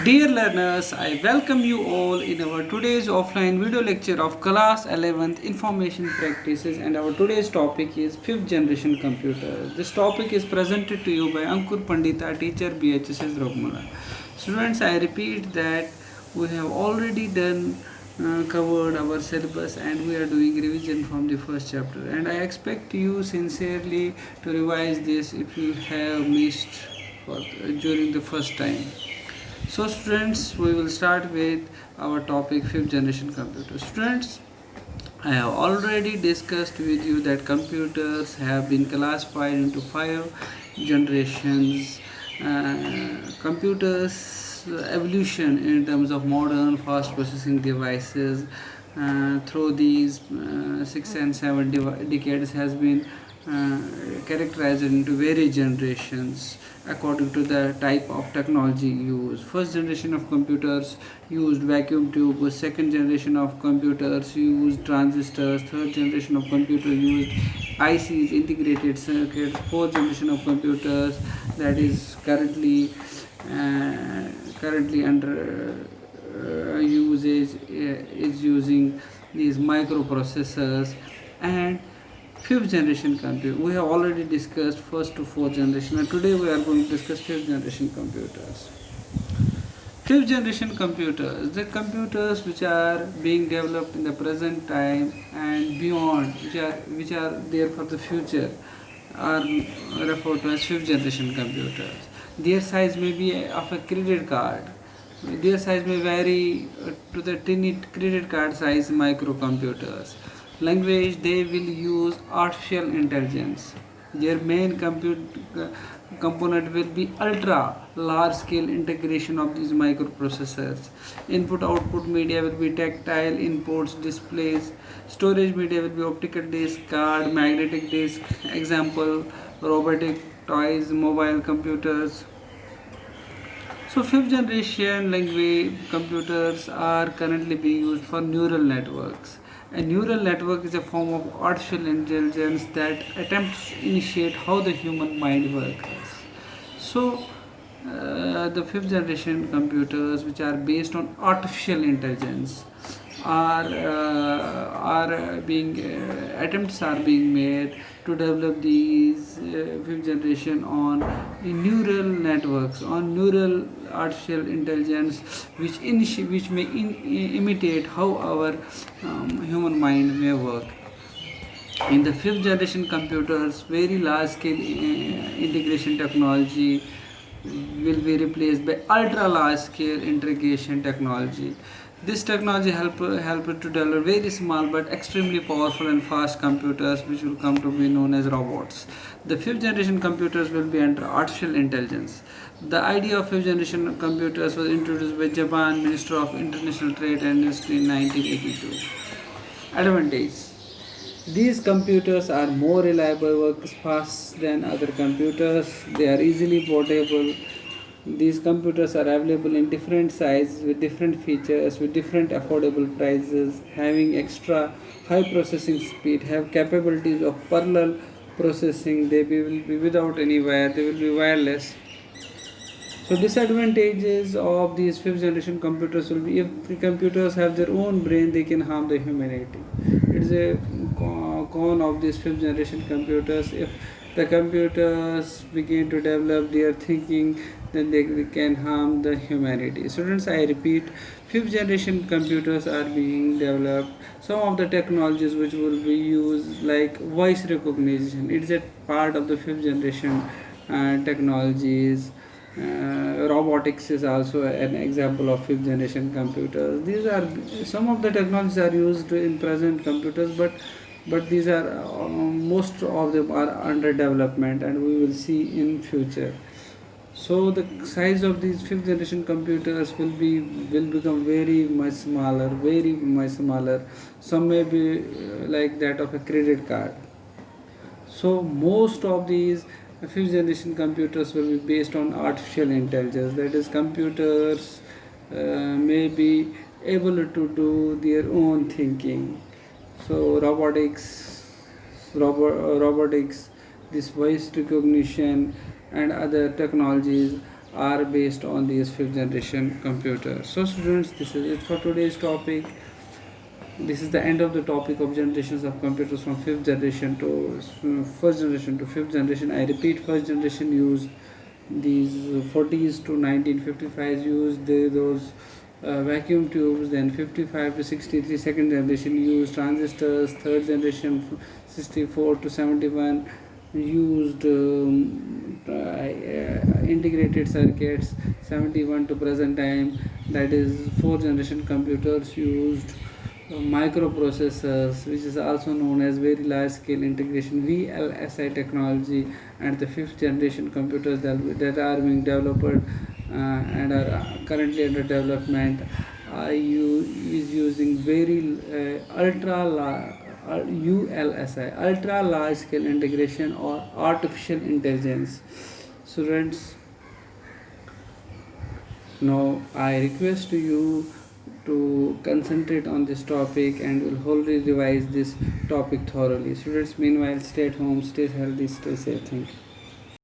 Dear learners, I welcome you all in our today's offline video lecture of class 11th information practices, and our today's topic is 5th generation computers. This topic is presented to you by Ankur Pandita, teacher BHSS Rogmala. Students, I repeat that we have already covered our syllabus and we are doing revision from the first chapter, and I expect you sincerely to revise this if you have missed during the first time. So students, we will start with our topic 5th generation computers. Students, I have already discussed with you that computers have been classified into 5 generations. Computers evolution in terms of modern fast processing devices through these 6 and 7 decades has been uh, characterized into various generations according to the type of technology used. First generation of computers used vacuum tube, second generation of computers used transistors, third generation of computer used ICs, integrated circuits, fourth generation of computers that is currently under usage is using these microprocessors. And fifth generation computer, we have already discussed first to fourth generation, and today we are going to discuss fifth generation computers. Fifth generation computers, the computers which are being developed in the present time and beyond, which are there for the future, are referred to as fifth generation computers. Their size may be of a credit card. Their size may vary to the tiny credit card size microcomputers. Language, they will use artificial intelligence. Their main component will be ultra large scale integration of these microprocessors. Input output media will be tactile inputs, displays. Storage media will be optical disc, card, magnetic disc. Example, robotic toys, mobile computers. So fifth generation language computers are currently being used for neural networks. A neural network is a form of artificial intelligence that attempts to initiate how the human mind works. So the fifth generation computers, which are based on artificial intelligence, are being attempts are being made to develop these fifth generation on neural networks, on neural artificial intelligence, which may imitate how our human mind may work. In the fifth generation computers, very large scale integration technology will be replaced by ultra large scale integration technology. This technology help to develop very small but extremely powerful and fast computers, which will come to be known as robots. The fifth generation computers will be under artificial intelligence. The idea of fifth generation computers was introduced by Japan Minister of International Trade and Industry in 1982. Advantage: these computers are more reliable, work fast than other computers. They are easily portable. These computers are available in different sizes with different features with different affordable prices, having extra high processing speed, have capabilities of parallel processing. They will be without any wire. They will be wireless. So disadvantages of these fifth generation computers will be, if the computers have their own brain, they can harm the humanity. It is a con of these fifth generation computers. If the computers begin to develop their thinking, then they can harm the humanity. Students, I repeat, fifth generation computers are being developed. Some of the technologies which will be used, like voice recognition, it is a part of the fifth generation technologies. Robotics is also an example of fifth generation computers. These are some of the technologies are used in present computers, but these are most of them are under development, and we will see in future. So the size of these fifth generation computers will become very much smaller, very much smaller. Some may be like that of a credit card. So most of these fifth generation computers will be based on artificial intelligence. That is, computers may be able to do their own thinking. So robotics, this voice recognition, and other technologies are based on these fifth generation computers. So students, this is it for today's topic. This is the end of the topic of generations of computers from fifth generation to first generation to fifth generation. I repeat, first generation used these 40s to 1955s used those vacuum tubes. Then 55 to 63 second generation used transistors. Third generation 64 to 71 used integrated circuits. 71 to present time, that is fourth generation computers used microprocessors, which is also known as very large scale integration VLSI technology. And the fifth generation computers that are being developed and are currently under development is using very ULSI, ultra large scale integration or artificial intelligence. Students, now I request you to concentrate on this topic and will wholly revise this topic thoroughly. Students, meanwhile, stay at home, stay healthy, stay safe. Thank you.